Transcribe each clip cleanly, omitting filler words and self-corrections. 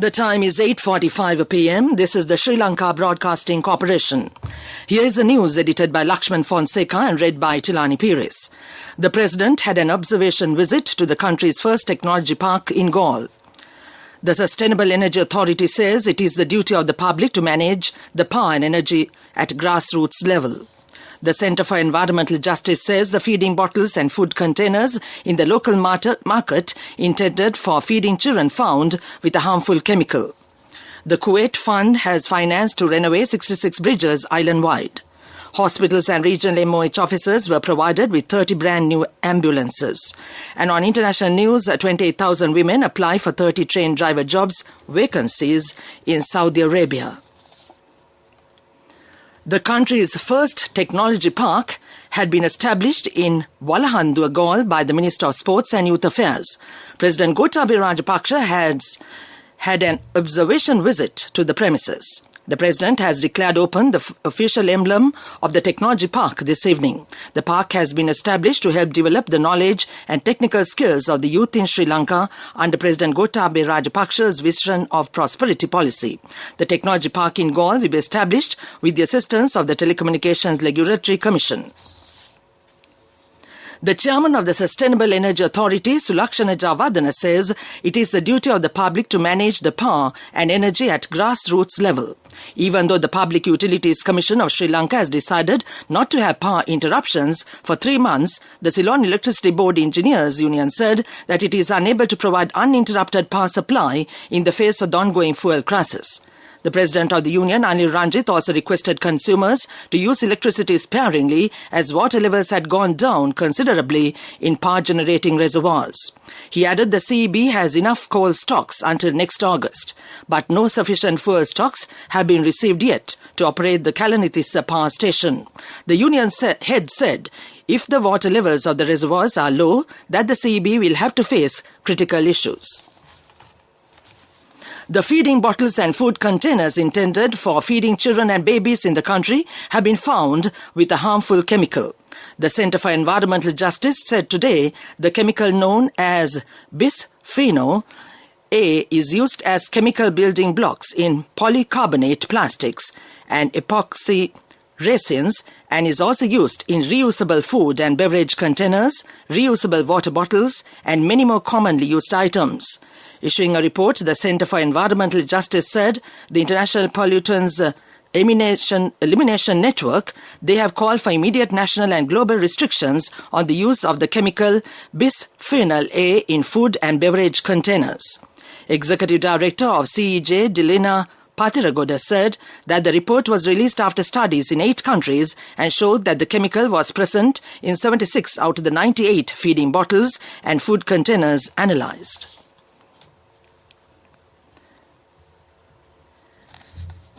The time is 8:45 p.m. This is the Sri Lanka Broadcasting Corporation. Here is the news edited by Lakshman Fonseca and read by Tilani Pires. The President had an observation visit to the country's first technology park in Galle. The Sustainable Energy Authority says it is the duty of the public to manage the power and energy at grassroots level. The Centre for Environmental Justice says the feeding bottles and food containers in the local market intended for feeding children found with a harmful chemical. The Kuwait Fund has financed to renovate 66 bridges island-wide. Hospitals and regional MOH officers were provided with 30 brand new ambulances. And on international news, 28,000 women apply for 30 train driver jobs vacancies in Saudi Arabia. The country's first technology park had been established in Walahandua, Galle by the Minister of Sports and Youth Affairs. President Gotabaya Rajapaksa had an observation visit to the premises. The President has declared open the official emblem of the technology park this evening. The park has been established to help develop the knowledge and technical skills of the youth in Sri Lanka under President Gotabaya Rajapaksa's vision of prosperity policy. The technology park in Galle will be established with the assistance of the Telecommunications Regulatory Commission. The chairman of the Sustainable Energy Authority, Sulakshana Javadana, says it is the duty of the public to manage the power and energy at grassroots level. Even though the Public Utilities Commission of Sri Lanka has decided not to have power interruptions for 3 months, the Ceylon Electricity Board Engineers Union said that it is unable to provide uninterrupted power supply in the face of the ongoing fuel crisis. The President of the Union, Anil Ranjit, also requested consumers to use electricity sparingly as water levels had gone down considerably in power-generating reservoirs. He added the CEB has enough coal stocks until next August, but no sufficient fuel stocks have been received yet to operate the Kalanithissa power station. The union head said if the water levels of the reservoirs are low, that the CEB will have to face critical issues. The feeding bottles and food containers intended for feeding children and babies in the country have been found with a harmful chemical. The Centre for Environmental Justice said today the chemical known as bisphenol A is used as chemical building blocks in polycarbonate plastics and epoxy resins and is also used in reusable food and beverage containers, reusable water bottles and many more commonly used items. Issuing a report, the Centre for Environmental Justice said the International Pollutants Elimination Network, they have called for immediate national and global restrictions on the use of the chemical bisphenol A in food and beverage containers. Executive Director of CEJ, Dilina Patiragoda, said that the report was released after studies in 8 countries and showed that the chemical was present in 76 out of the 98 feeding bottles and food containers analysed.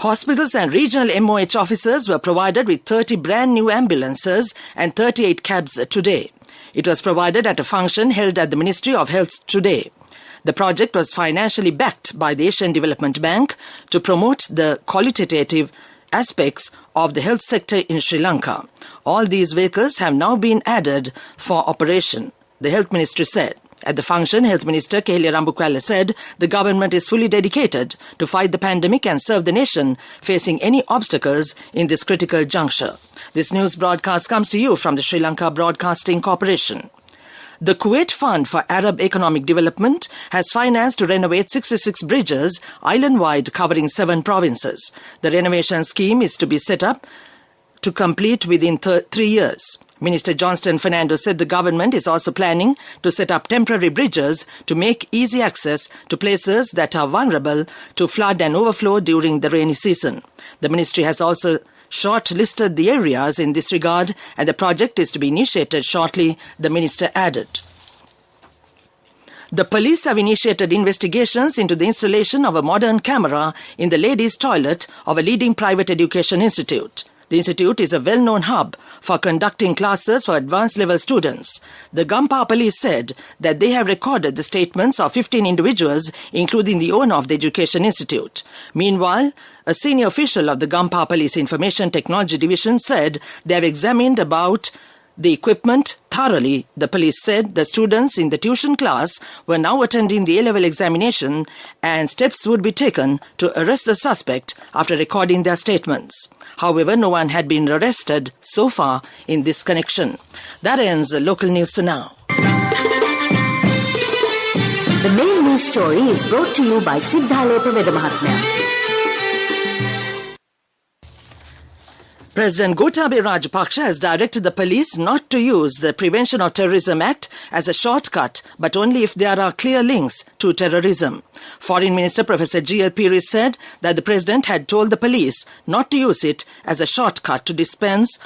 Hospitals and regional MOH officers were provided with 30 brand new ambulances and 38 cabs today. It was provided at a function held at the Ministry of Health today. The project was financially backed by the Asian Development Bank to promote the qualitative aspects of the health sector in Sri Lanka. All these vehicles have now been added for operation, the Health Ministry said. At the function, Health Minister Kehlia Rambukwala said the government is fully dedicated to fight the pandemic and serve the nation facing any obstacles in this critical juncture. This news broadcast comes to you from the Sri Lanka Broadcasting Corporation. The Kuwait Fund for Arab Economic Development has financed to renovate 66 bridges island-wide covering 7 provinces. The renovation scheme is to be set up to complete within 3 years. Minister Johnston Fernando said the government is also planning to set up temporary bridges to make easy access to places that are vulnerable to flood and overflow during the rainy season. The ministry has also shortlisted the areas in this regard and the project is to be initiated shortly, the minister added. The police have initiated investigations into the installation of a modern camera in the ladies' toilet of a leading private education institute. The institute is a well-known hub for conducting classes for advanced-level students. The Gampa police said that they have recorded the statements of 15 individuals, including the owner of the education institute. Meanwhile, a senior official of the Gampa Police Information Technology Division said they have examined about the equipment thoroughly. The police said the students in the tuition class were now attending the A-level examination and steps would be taken to arrest the suspect after recording their statements. However, no one had been arrested so far in this connection. That ends local news for now. The main news story is brought to you by Siddhalepa Vedamahatmya. President Gotabaya Rajapaksa has directed the police not to use the Prevention of Terrorism Act as a shortcut, but only if there are clear links to terrorism. Foreign Minister Professor G.L. Piri said that the President had told the police not to use it as a shortcut to dispense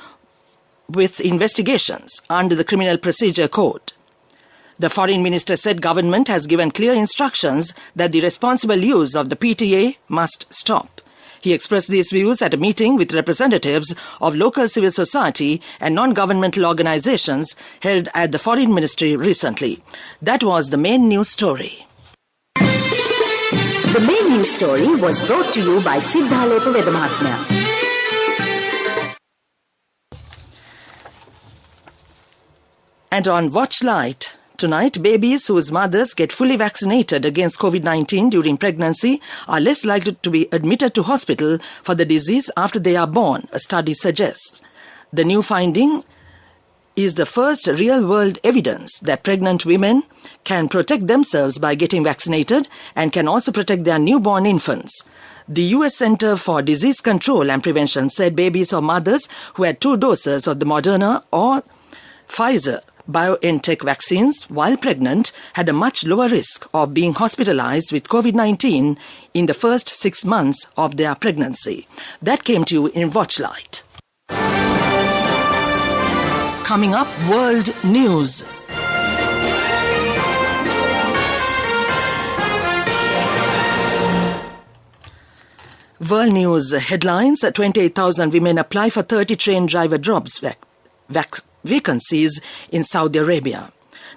with investigations under the Criminal Procedure Code. The Foreign Minister said government has given clear instructions that the responsible use of the PTA must stop. He expressed these views at a meeting with representatives of local civil society and non-governmental organizations held at the Foreign Ministry recently. That was the main news story. The main news story was brought to you by Siddhalepa Vedamahatmya. And on Watchlight, tonight, babies whose mothers get fully vaccinated against COVID-19 during pregnancy are less likely to be admitted to hospital for the disease after they are born, a study suggests. The new finding is the first real-world evidence that pregnant women can protect themselves by getting vaccinated and can also protect their newborn infants. The U.S. Center for Disease Control and Prevention said babies or mothers who had 2 doses of the Moderna or Pfizer BioNTech vaccines while pregnant had a much lower risk of being hospitalized with COVID-19 in the first 6 months of their pregnancy. That came to you in Watchlight. Coming up, World News. World News headlines: 28,000 women apply for 30 train driver jobs vacancies in Saudi Arabia.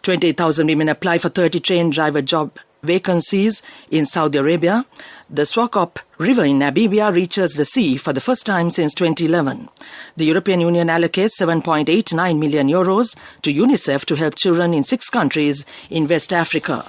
28,000 women apply for 30 train driver job vacancies in Saudi Arabia. The Swakop River in Namibia reaches the sea for the first time since 2011. The European Union allocates €7.89 million to UNICEF to help children in 6 countries in West Africa.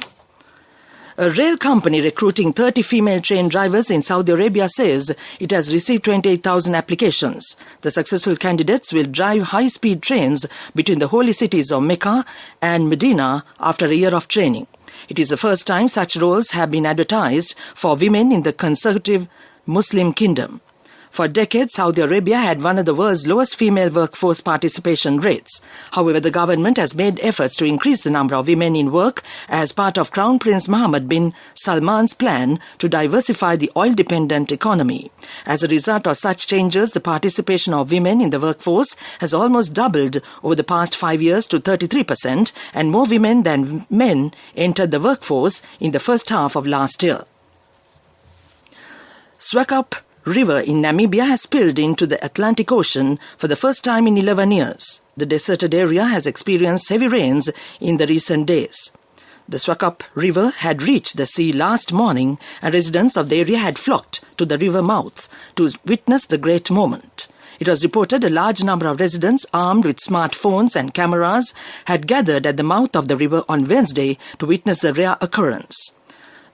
A rail company recruiting 30 female train drivers in Saudi Arabia says it has received 28,000 applications. The successful candidates will drive high-speed trains between the holy cities of Mecca and Medina after a year of training. It is the first time such roles have been advertised for women in the conservative Muslim kingdom. For decades, Saudi Arabia had one of the world's lowest female workforce participation rates. However, the government has made efforts to increase the number of women in work as part of Crown Prince Mohammed bin Salman's plan to diversify the oil-dependent economy. As a result of such changes, the participation of women in the workforce has almost doubled over the past 5 years to 33%, and more women than men entered the workforce in the first half of last year. Swakop River in Namibia has spilled into the Atlantic Ocean for the first time in 11 years. The deserted area has experienced heavy rains in the recent days. The Swakop River had reached the sea last morning, and residents of the area had flocked to the river mouths to witness the great moment. It was reported a large number of residents armed with smartphones and cameras had gathered at the mouth of the river on Wednesday to witness the rare occurrence.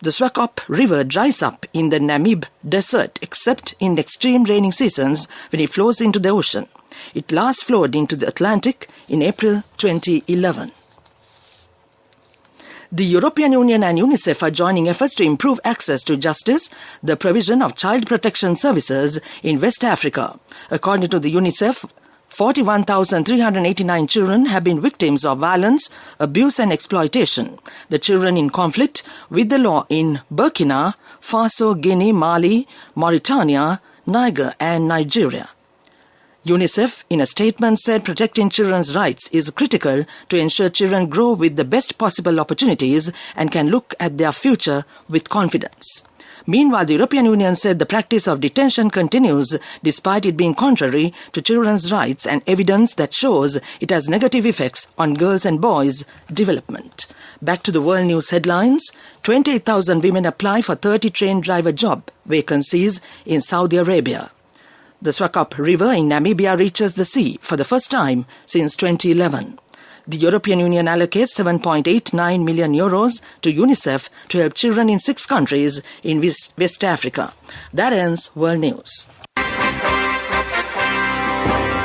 The Swakop River dries up in the Namib Desert except in extreme rainy seasons when it flows into the ocean. It last flowed into the Atlantic in April 2011. The European Union and UNICEF are joining efforts to improve access to justice, the provision of child protection services in West Africa. According to the UNICEF, 41,389 children have been victims of violence, abuse and exploitation. The children in conflict with the law in Burkina Faso, Guinea, Mali, Mauritania, Niger and Nigeria. UNICEF, in a statement, said protecting children's rights is critical to ensure children grow with the best possible opportunities and can look at their future with confidence. Meanwhile, the European Union said the practice of detention continues despite it being contrary to children's rights and evidence that shows it has negative effects on girls' and boys' development. Back to the world news headlines. 28,000 women apply for 30 train driver job vacancies in Saudi Arabia. The Swakop River in Namibia reaches the sea for the first time since 2011. The European Union allocates €7.89 million to UNICEF to help children in 6 countries in West Africa. That ends World News.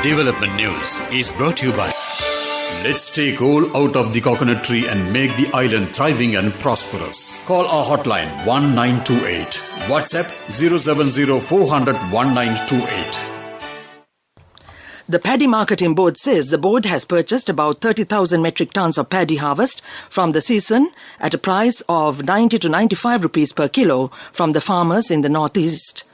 Development News is brought to you by Let's take all out of the coconut tree and make the island thriving and prosperous. Call our hotline 1928. WhatsApp 070 400 1928. The Paddy Marketing Board says the board has purchased about 30,000 metric tons of paddy harvest from the season at a price of 90 to 95 rupees per kilo from the farmers in the northeast.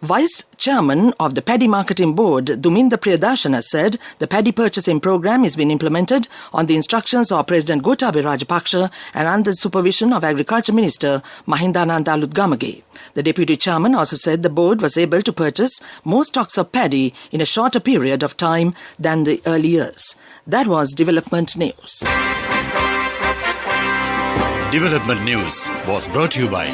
Vice Chairman of the Paddy Marketing Board, Duminda Priyadarshana, said the paddy purchasing program is being implemented on the instructions of President Gotabaya Rajapaksa and under the supervision of Agriculture Minister Mahindananda Alutgamage. The Deputy Chairman also said the board was able to purchase more stocks of paddy in a shorter period of time than the early years. That was Development News. Development News was brought to you by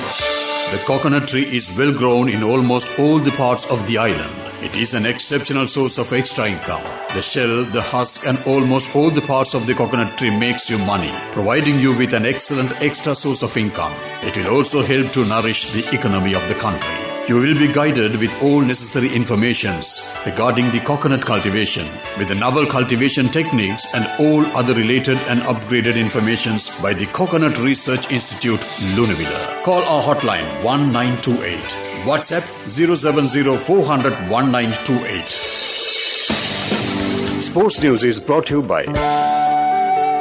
the coconut tree is well grown in almost all the parts of the island. It is an exceptional source of extra income. The shell, the husk and almost all the parts of the coconut tree makes you money, providing you with an excellent extra source of income. It will also help to nourish the economy of the country. You will be guided with all necessary informations regarding the coconut cultivation, with the novel cultivation techniques and all other related and upgraded informations by the Coconut Research Institute, Lunavilla. Call our hotline 1928. WhatsApp 070 400 1928. Sports News is brought to you by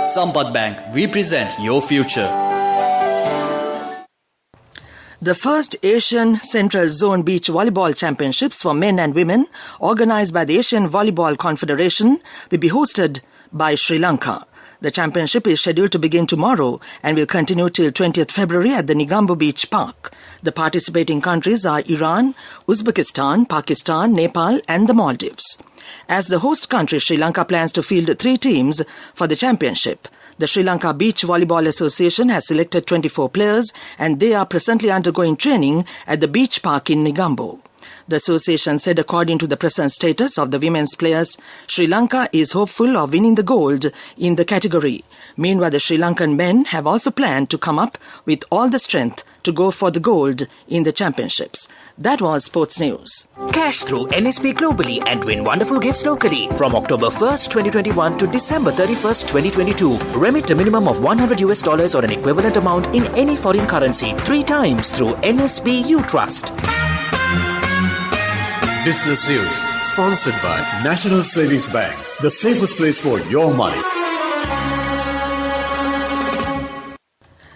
Sampath Bank. We present your future. The first Asian Central Zone Beach Volleyball Championships for men and women, organized by the Asian Volleyball Confederation, will be hosted by Sri Lanka. The championship is scheduled to begin tomorrow and will continue till 20th February at the Negombo Beach Park. The participating countries are Iran, Uzbekistan, Pakistan, Nepal and the Maldives. As the host country, Sri Lanka plans to field 3 teams for the championship. The Sri Lanka Beach Volleyball Association has selected 24 players and they are presently undergoing training at the beach park in Negombo. The association said according to the present status of the women's players, Sri Lanka is hopeful of winning the gold in the category. Meanwhile, the Sri Lankan men have also planned to come up with all the strength to go for the gold in the championships. That was Sports News. Cash through NSP globally and win wonderful gifts locally. From October 1st, 2021 to December 31st, 2022. Remit a minimum of $100 or an equivalent amount in any foreign currency 3 times through NSP U Trust. Business News, sponsored by National Savings Bank, the safest place for your money.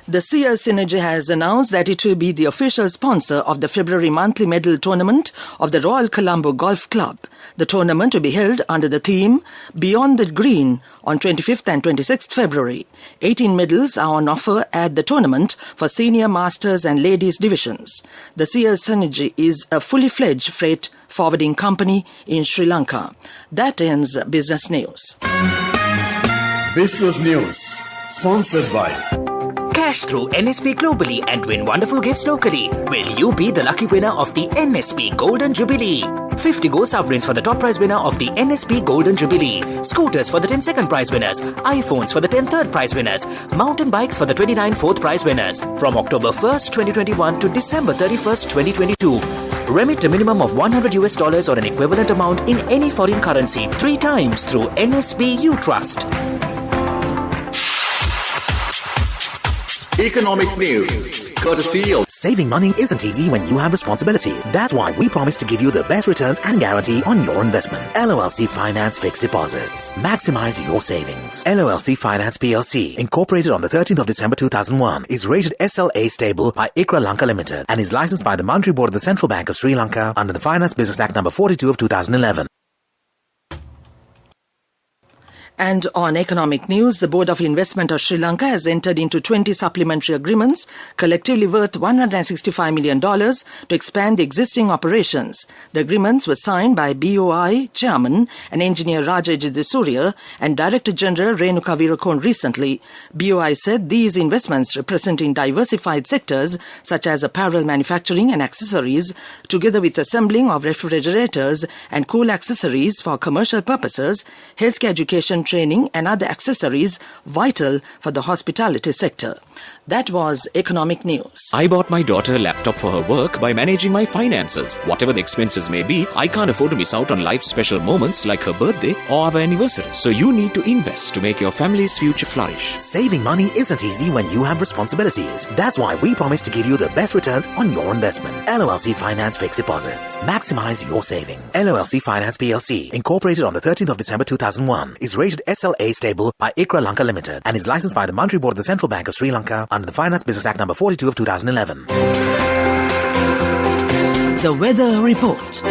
The Sears Synergy has announced that it will be the official sponsor of the February monthly medal tournament of the Royal Colombo Golf Club. The tournament will be held under the theme Beyond the Green on 25th and 26th February. 18 medals are on offer at the tournament for senior, masters and ladies divisions. The Sears Synergy is a fully fledged freight forwarding company in Sri Lanka. That ends Business News. Business News, sponsored by Cash through NSP globally and win wonderful gifts locally. Will you be the lucky winner of the NSP Golden Jubilee? 50 gold sovereigns for the top prize winner of the NSP Golden Jubilee. Scooters for the 10 second prize winners. iPhones for the 10 third prize winners. Mountain bikes for the 29 fourth prize winners. From October 1st, 2021 to December 31st, 2022. Remit a minimum of $100 or an equivalent amount in any foreign currency 3 times through NSP U Trust. Economic news, courtesy of Saving money isn't easy when you have responsibility. That's why we promise to give you the best returns and guarantee on your investment. LOLC Finance Fixed Deposits. Maximize your savings. LOLC Finance PLC, incorporated on the 13th of December 2001, is rated SLA stable by ICRA Lanka Limited and is licensed by the Monetary Board of the Central Bank of Sri Lanka under the Finance Business Act number 42 of 2011. And on economic news, the Board of Investment of Sri Lanka has entered into 20 supplementary agreements, collectively worth $165 million, to expand the existing operations. The agreements were signed by BOI Chairman and Engineer Raja Surya and Director General Renuka Virakon recently. BOI said these investments representing diversified sectors such as apparel manufacturing and accessories, together with assembling of refrigerators and cool accessories for commercial purposes, healthcare education training and other accessories vital for the hospitality sector. That was economic news. I bought my daughter a laptop for her work by managing my finances. Whatever the expenses may be, I can't afford to miss out on life's special moments like her birthday or our anniversary. So you need to invest to make your family's future flourish. Saving money isn't easy when you have responsibilities. That's why we promise to give you the best returns on your investment. LOLC Finance Fixed Deposits. Maximize your savings. LOLC Finance PLC, incorporated on the 13th of December 2001, is rated SLA stable by ICRA Lanka Limited and is licensed by the Monetary Board of the Central Bank of Sri Lanka under the Finance Business Act number 42 of 2011. The weather report.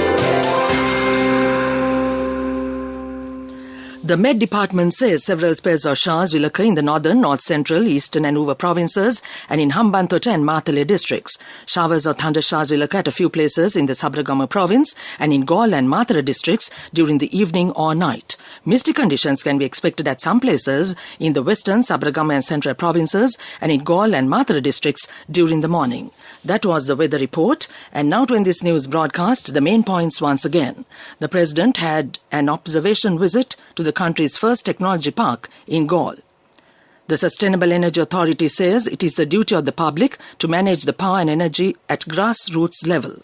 The Met Department says several spares of showers will occur in the northern, north central, eastern and Uva provinces and in Hambantota and Matale districts. Showers or thunder showers will occur at a few places in the Sabragama province and in Galle and Matara districts during the evening or night. Misty conditions can be expected at some places in the western, Sabragama and central provinces and in Galle and Matara districts during the morning. That was the weather report. And now to end this news broadcast, the main points once again. The President had an observation visit to the country's first technology park in Galle. The Sustainable Energy Authority says it is the duty of the public to manage the power and energy at grassroots level.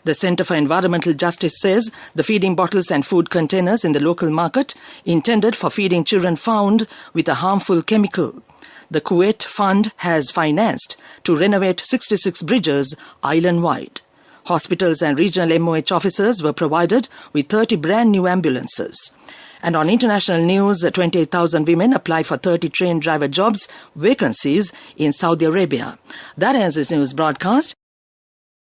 The Centre for Environmental Justice says the feeding bottles and food containers in the local market intended for feeding children found with a harmful chemical. The Kuwait Fund has financed to renovate 66 bridges island-wide. Hospitals and regional MOH officers were provided with 30 brand new ambulances. And on international news, 28,000 women apply for 30 train driver jobs vacancies in Saudi Arabia. That ends this news broadcast.